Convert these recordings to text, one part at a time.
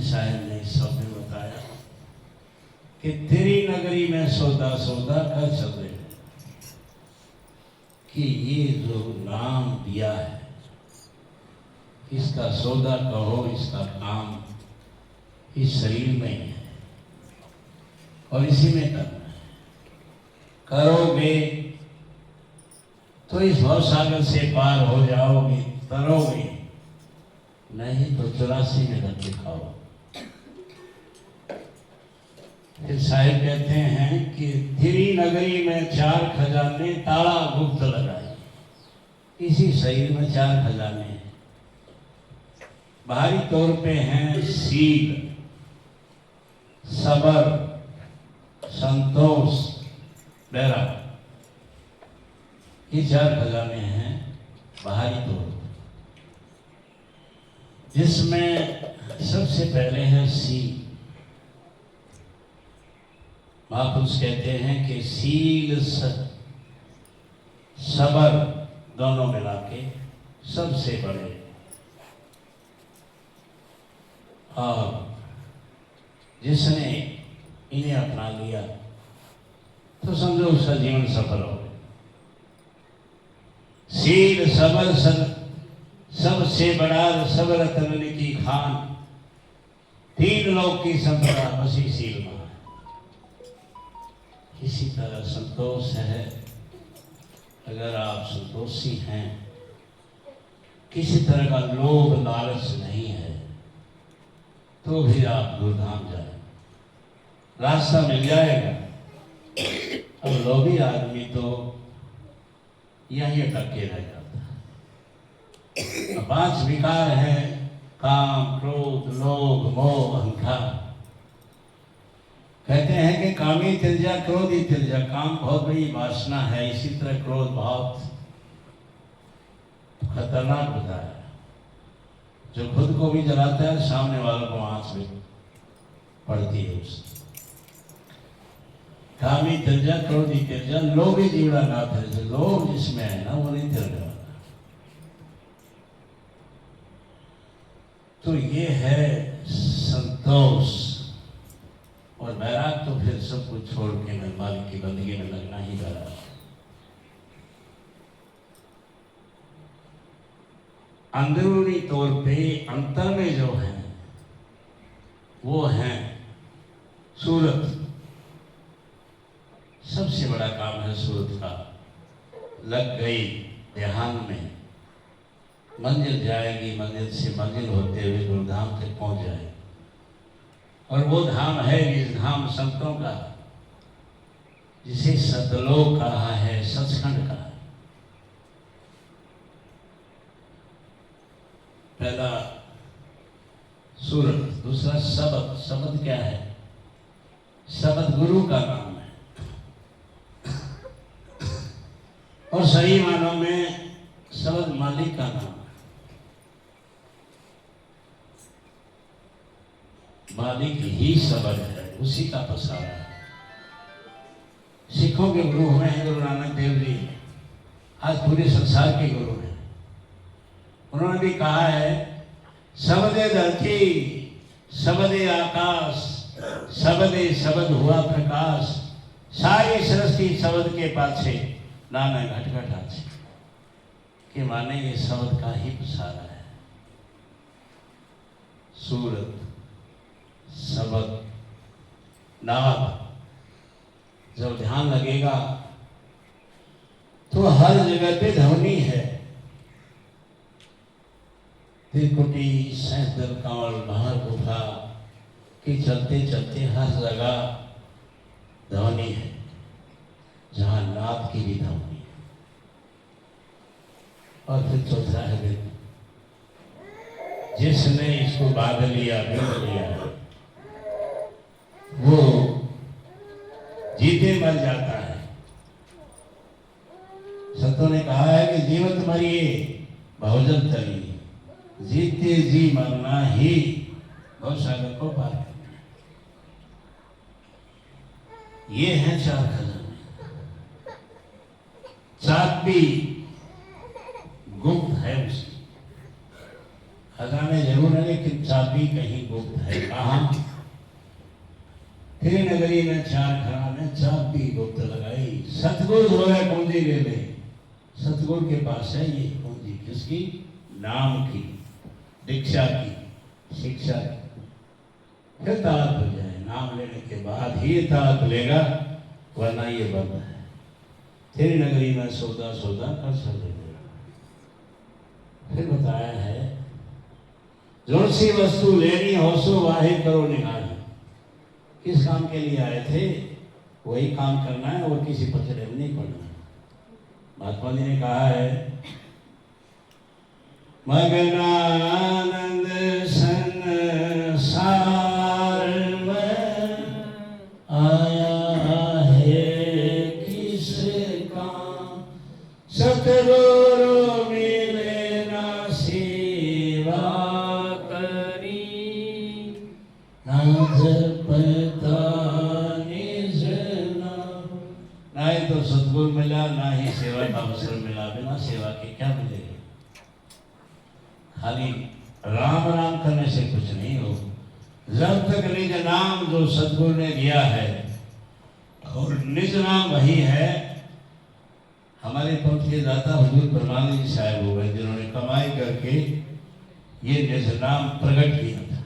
शायर ने इस सब में बताया कि तेरी नगरी में सौदा सौदा का चल रहे कि ये जो नाम दिया है इसका सौदा कहो, इसका काम इस शरीर में ही है और इसी में करना है। करोगे तो इस भवसागर से पार हो जाओगे, तरोगे नहीं तो 84 में धक्के खाओ। फिर साहिब कहते हैं कि तेरी नगरी में 4 खजाने ताला गुप्त लगाए। इसी शरीर में 4 खजाने हैं। बाहरी तौर पे हैं सील, सबर, संतोष, बैरा। ये 4 खजाने हैं बाहरी तौर पर, जिसमें सबसे पहले है सील। महापुरुष कहते हैं कि सील सबर दोनों मिला के सबसे बड़े, और जिसने इन्हें अपना लिया तो समझो उसका जीवन सफल हो गया। सील सबर सबसे बड़ा सब रतन की खान, 3 लोक की संपदा बसी सील में। इसी तरह संतोष है। अगर आप संतोषी हैं, किसी तरह का लोभ लालच नहीं है, तो भी आप गुरुधाम जाए, रास्ता मिल जाएगा। अब लोभी आदमी तो यहीं अटक के रह जाता है। 5 विकार है, काम, क्रोध, लोभ, मोह, अहंकार। कहते हैं कि कामी तिलजा, क्रोधी तिलजा। काम बहुत बड़ी वासना है, इसी तरह क्रोध बहुत खतरनाक होता है, जो खुद को भी जलाता है, सामने वालों को आंच में पड़ती है उससे। कामी तिलजा, क्रोधी तिलजा, लोभी जीवड़ा ना तिलजा। लोभ जिसमें है ना वो नहीं तिलजा। तो ये है संतोष। और बैराग तो फिर सब कुछ छोड़ के मैं मालिक की बंदगी में लगना ही बैराग। अंदरूनी तौर पे अंतर में जो है वो है सूरत। सबसे बड़ा काम है सूरत का। लग गई ध्यान में, मंजिल जाएगी, मंजिल से मंजिल होते हुए गुरुधाम तक पहुंच जाएगी। और वो धाम है इस धाम संतों का, जिसे सतलोक कहा है, सचखंड कहा है। पहला सूरत, दूसरा शब्द। शब्द क्या है? शब्द गुरु का नाम है, और सही मानों में शब्द मालिक का नाम है। मालिक ही शब्द है, उसी का पसारा है। सिखों के गुरु हुए हैं गुरु नानक देव जी, आज पूरे संसार के गुरु हैं। उन्होंने भी कहा है, शब्दे धरती, शब्दे आकाश, शब्दे शब्द हुआ प्रकाश, सारी सृष्टि शब्द के पाछे, नाना घट घट आछे। कि माने ये शब्द का ही पसारा है। सूरत, शब्द, नाद। जब ध्यान लगेगा तो हर जगह पे ध्वनि है। त्रिकुटी, सहस्त्र कमल, महर गुफा कि चलते चलते हर जगह ध्वनि है, जहां नाद की भी ध्वनि है। और फिर चौथा है जिसने इसको बांध लिया, बिंद लिया, वो जीते मर जाता है। संतों ने कहा है कि जीवत मरिए बहुजन तरिए, जीते जी मरना ही भवसागर को पार करना। ये हैं 4 खजाने। चाबी गुप्त है उसकी, खजाने जरूर है लेकिन चाबी कहीं गुप्त है। कहाँ? फिर नगरी में 4 घराने चाबी गुप्त लगाई। सतगुरु जो है कुंजी ले ले। सतगुरु के पास है ये कुंजी। किसकी? नाम की, दीक्षा की, शिक्षा की। फिर ताला खुल जाए। नाम लेने के बाद ही ताला खुलेगा, वरना ये बंद है। तेरी नगरी में सौदा सौदा कर सकते। फिर बताया है जो सी वस्तु लेनी हो सो वाहे करो निकाल। किस काम के लिए आए थे वही काम करना है और किसी पचड़े में नहीं पड़ना। महात्मा जी ने कहा है मगनानंद संसार में आया है किस काम। सतगुरु मिले ना सेवा करी ना जपता निज नाम। ना ही तो सतगुरु मिला ना ही सेवा का अवसर मिला। बिना सेवा के क्या मिलेगा? खाली राम राम करने से कुछ नहीं हो। जब तक निज नाम जो सतगुरु ने दिया है और निज नाम वही है। हमारे पंथ के दाता हुजूर ब्रह्मानंद जी साहब हो गए जिन्होंने कमाई करके ये निज नाम प्रकट किया था।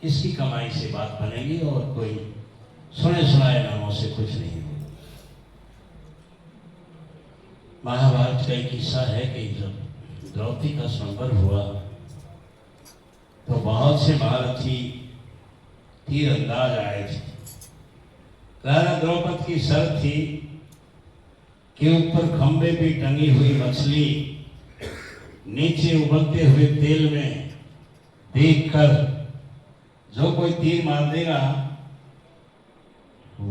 इसकी कमाई से बात बनेगी और कोई सुने सुनाए नामों से कुछ नहीं होगा। महाभारत का एक किस्सा है कि जब द्रौपदी का स्वयंवर हुआ तो बहुत से महारथी तीरंदाज आए थे। राजा द्रौपदी की शर्त थी कि ऊपर खंबे पे टंगी हुई मछली नीचे उबलते हुए तेल में देखकर जो कोई तीर मार देगा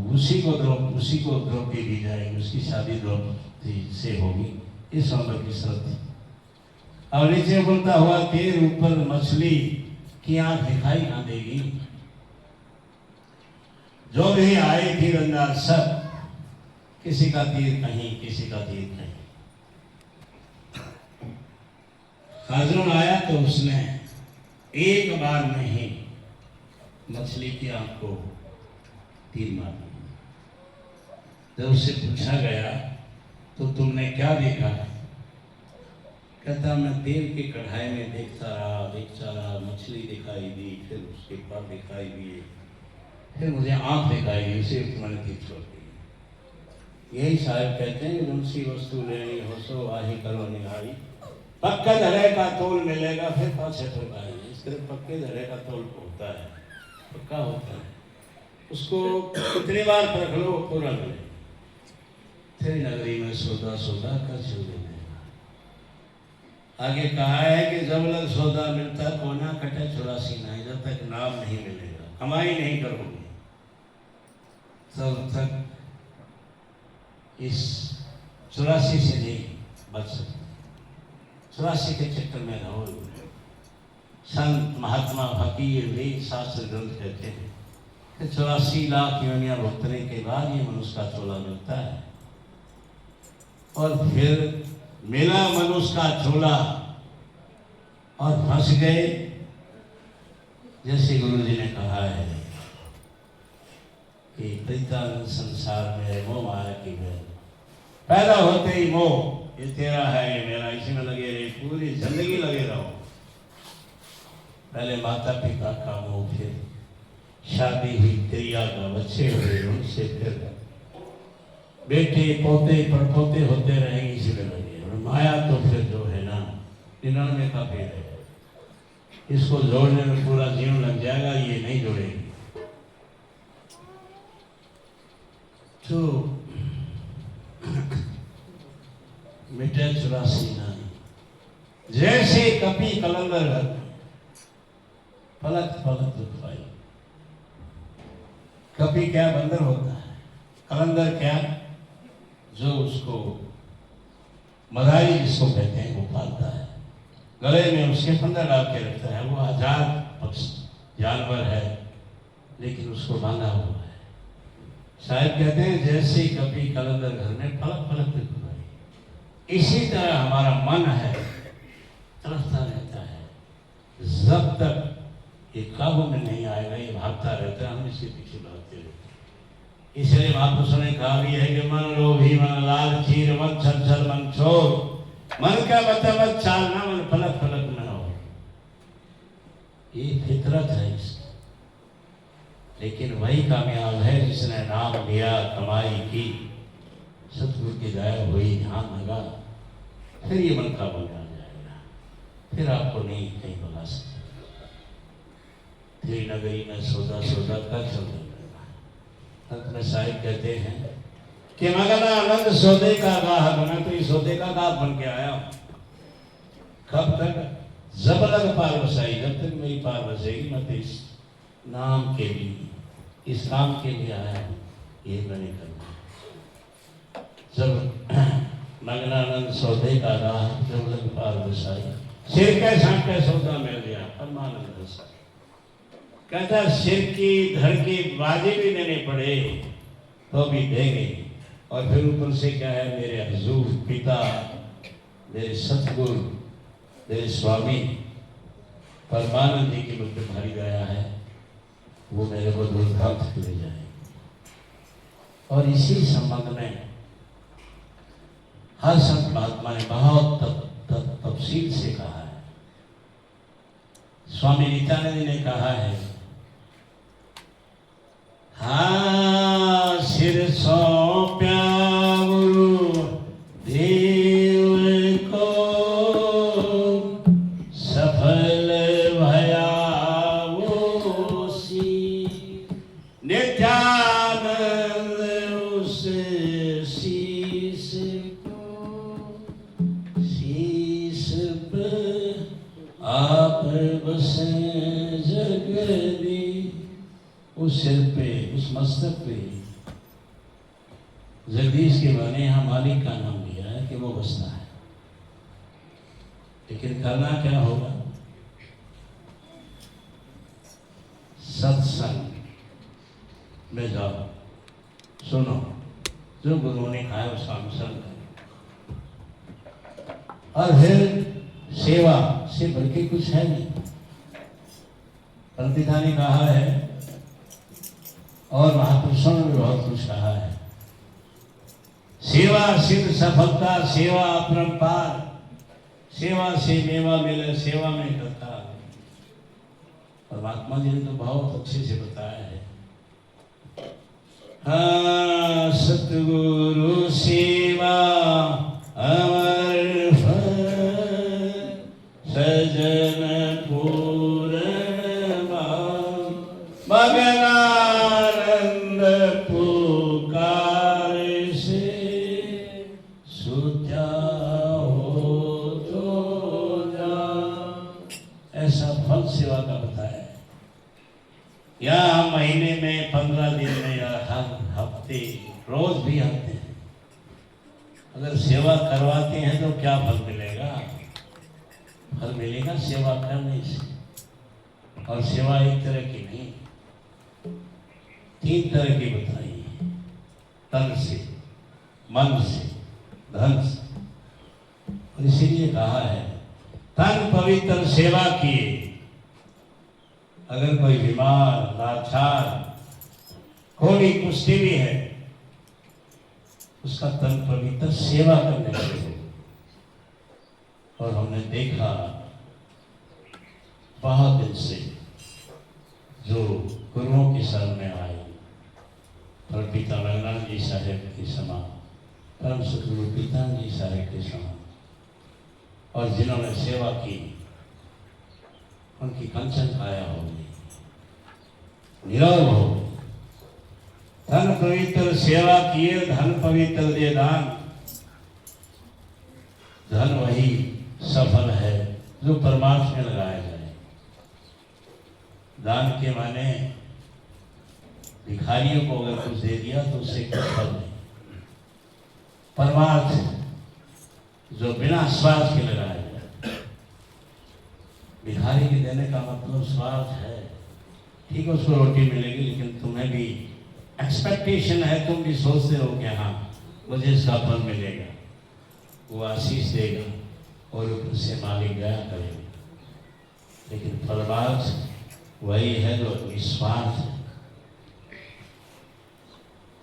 उसी को द्रौपदी दी जाएगी, उसकी शादी द्रौपदी से होगी। इस स्वयंवर की शर्त थी। और नीचे उबलता हुआ तीर ऊपर मछली की आंख दिखाई ना देगी। जो भी आए तीरंदाज सब, किसी का तीर कहीं किसी का तीर कहीं। अर्जुन आया तो उसने एक बार में ही मछली की आंख को तीर मार दिया। जब उससे पूछा गया तो तुमने क्या देखा? कहता मैं तेल की कढ़ाई में देखता रहा, मछली दिखाई दी, फिर उसके पर दिखाई दिए, फिर मुझे आंख दिखाई दी, उसे मैंने तीर छोड़ दी। यही साहब कहते हैं कि उनसी वस्तु लेनी हो सो वाही करो निहारी। पक्का धरे का तोल मिलेगा फिर पाछे ठोका है। इस तरह पक्के धरे का तोल होता है, पक्का होता है। उसको कितनी बार परख लो पूरा मिले। तेरी नगरी में सौदा सौदा कर चल। आगे कहा है कि जब लग सौदा मिलता कोना कटे 84 नहीं। जब तक नाम नहीं मिलेगा, कमाई नहीं करोगे, तब तक इस 84 से नहीं बच सकते। 84 के चक्कर में रहो। संत महात्मा फकीर वेद शास्त्र ग्रंथ कहते हैं कि 84 लाख योनियां भुगतने के बाद ये मनुष्य का चोला मिलता है। और फिर मिला मनुष्य का चोला और फंस गए। जैसे गुरु जी ने कहा है कि प्रीतानंद संसार में मोह माया की बैल। पैदा होते ही मोह, ये तेरा है ये मेरा, इसी में लगे रहे, पूरी जिंदगी लगे रहो। पहले माता पिता का मोह, फिर शादी हुई, क्रिया का बच्चे हुए, उनसे फिर बेटे पोते पड़पोते होते रहेंगे, इसी में लगे। और माया तो फिर जो है ना 99 का पेड़ है, इसको जोड़ने में पूरा जीवन लग जाएगा, ये नहीं जोड़ेगी। तो मिटे 84 नहीं। जैसे कपी कलंदर घर पलक पलक दुख पाई। कपी क्या बंदर होता है, कलंदर क्या जो उसको मदारी जिसको कहते हैं वो पालता है, गले में उसके फंदा डाल के रखता है। वो आजाद जानवर है लेकिन उसको बांधा हुआ है। शायद कहते हैं जैसे कभी कलंदर घर में फलक फलक दुख पाई, इसी तरह हमारा मन है तड़पता रहता है। जब तक ये काबू में नहीं आएगा, ये भागता रहता है, हम इसके पीछे भागते रहते हैं। इसलिए महापुरुषों ने कहा भी है कि मन लोभी, मन लालची, मन छल मन छोर, मन का मत चालना, मन फलक फलक न हो। ये फितरत है इसकी। लेकिन वही कामयाब है जिसने नाम लिया, कमाई की, सतगुरु की दया हुई, ध्यान लगा, फिर ये मन काबू में आ जाएगा, फिर आपको नहीं कहीं भगा सकते। नगरी में सौदा सौदा का चलता। अंत में साहिब कहते हैं कि मगर आनंद सौदे का गाहक, मैं तो इस सौदे का गाहक बन के आया हूं। कब तक? जब तक पार बसाई, जब तक मेरी पार बसेगी, मैं तो इस नाम के लिए, इस काम के लिए आया हूं, ये मैंने करना। जब मगनानंद सौदे का गाहक, जब तक पार बसाई, सिर के सांप का सौदा मिल गया, परमानंद बसा। कहता सिर की धड़ की बाजी भी देने पड़े तो भी देंगे। और फिर ऊपर से क्या है, मेरे हुजूर पिता, मेरे सतगुरु, मेरे स्वामी परमानंद जी की मुझ पर भारी दया है, वो मेरे को दूरधाम ले जाए। और इसी संबंध में हर संत महात्मा ने बहुत तफसील से कहा है। स्वामी नित्यानंद ने कहा है, हाँ सिर सौंप्या गुरु देव को, सफल भया वो सी, नित्यानंद उस शीस को, शीस पर आप बसे जगदी। उस सिर पे, उस मस्तक पे जगदीश के बने यहाँ मालिक का नाम लिया है कि वो बसता है। लेकिन करना क्या होगा? सत्संग में जाओ, सुनो, जो गुरुओं ने कहा है उसका अनुसरण करो, और फिर सेवा से बढ़ के कुछ है नहीं। परमपिता ने कहा है और महापुरुषों ने भी बहुत कुछ कहा है, सेवा सिद्ध सफलता, सेवा अपरंपार, सेवा से मेवा मिले, सेवा में करता। परमात्मा जी ने तो बहुत अच्छे से बताया है। हाँ सतगुरु सेवा अमर फल, सजन पूर्ण मगनानंद पुकार से, सुत्या हो तो जा। ऐसा फल सेवा का बताया है। या महीने में 15 दिन में या हर हफ्ते रोज भी आते हैं। अगर सेवा करवाते हैं तो क्या फल मिलेगा? फल मिलेगा सेवा करने से। और सेवा एक तरह की नहीं, 3 तरह की बताई है, तन से, मन से, धन से। और इसीलिए कहा है तन पवित्र सेवा किए। अगर कोई बीमार, लाचार, कोई कुश्ती भी है, उसका तन पवित्र सेवा करने के लिए। और हमने देखा बहुत दिन से जो गुरुओं की शरण में आए, और पिता मगनानंद जी साहेब के समान, परम सतगुरु पीतानंद जी साहेब के समान, और जिन्होंने सेवा की, उनकी कंचन काया होगी, निरव हो। धन पवित्र सेवा किए, धन पवित्र दे दान। धन वही सफल है जो परमार्थ में लगाया जाए। दान के माने भिखारियों को अगर कुछ दे दिया तो उससे कुछ फल नहीं। परमार्थ जो बिना स्वार्थ के लगाया जाए। भिखारी के देने का मतलब स्वार्थ है, ठीक है उसको रोटी मिलेगी, लेकिन तुम्हें भी एक्सपेक्टेशन है, तुम भी सोचते हो कि हाँ मुझे इसका फल मिलेगा, वो आशीष देगा और ऊपर से मालिक गया करेगा। लेकिन परमार्थ वही है जो निस्वार्थ है।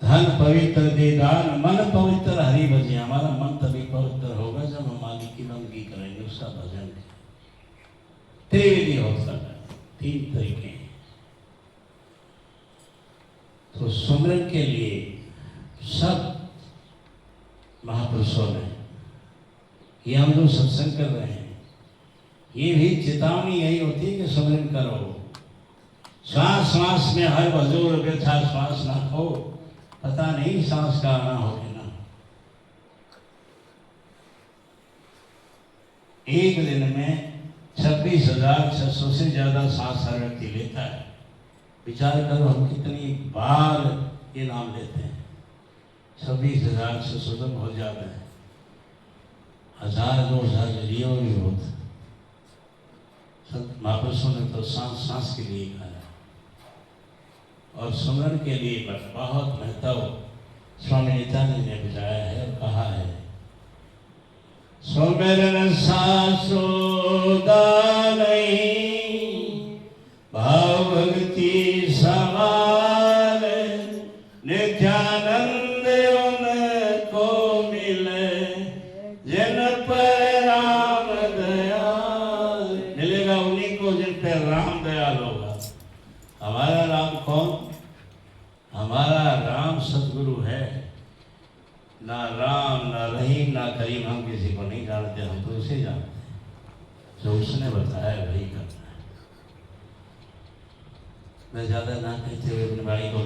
धन पवित्र दे दान, मन पवित्र हरि भजे। हमारा मन तभी पवित्र होगा जब हम मालिक की बंदगी करेंगे, उसका भजन करेंगे। त्रिविधि होता है, 3 तरीके हैं। तो सुमरन के लिए सब महापुरुषों ने, ये हम जो सत्संग कर रहे हैं, ये भी चेतावनी यही होती है कि सुमरन करो। श्वास श्वास में हर हजूर व्यथा, श्वास ना हो, पता नहीं सांस का आना हो कि ना। एक दिन में 26,600 से ज्यादा सांस हर व्यक्ति लेता है। विचार करो हम कितनी बार ये नाम लेते हैं। 26,600 तो बहुत ज्यादा है। 1,000-2,000 लियो भी बहुत। सब महापुरुषों ने तो सांस सांस के लिए कहा है। और सुमरन के लिए बहुत महत्व स्वामी नित्यानंद ने बताया है और कहा है, सुमरन सासो नहीं, भाव भक्ति सवाल, नित्यानंद उनको मिले जिन पर राम दयाल। मिलेगा उन्हीं को जिन पर राम दयाल होगा। हमारा राम कौन? हमारा राम सतगुरु है। ना राम, ना रहीम, ना करीम हम किसी को नहीं जानते, हम तो उसे जानते हैं। जो उसने बताया वही करना है। मैं ज़्यादा ना कहते हुए अपनी वाणी को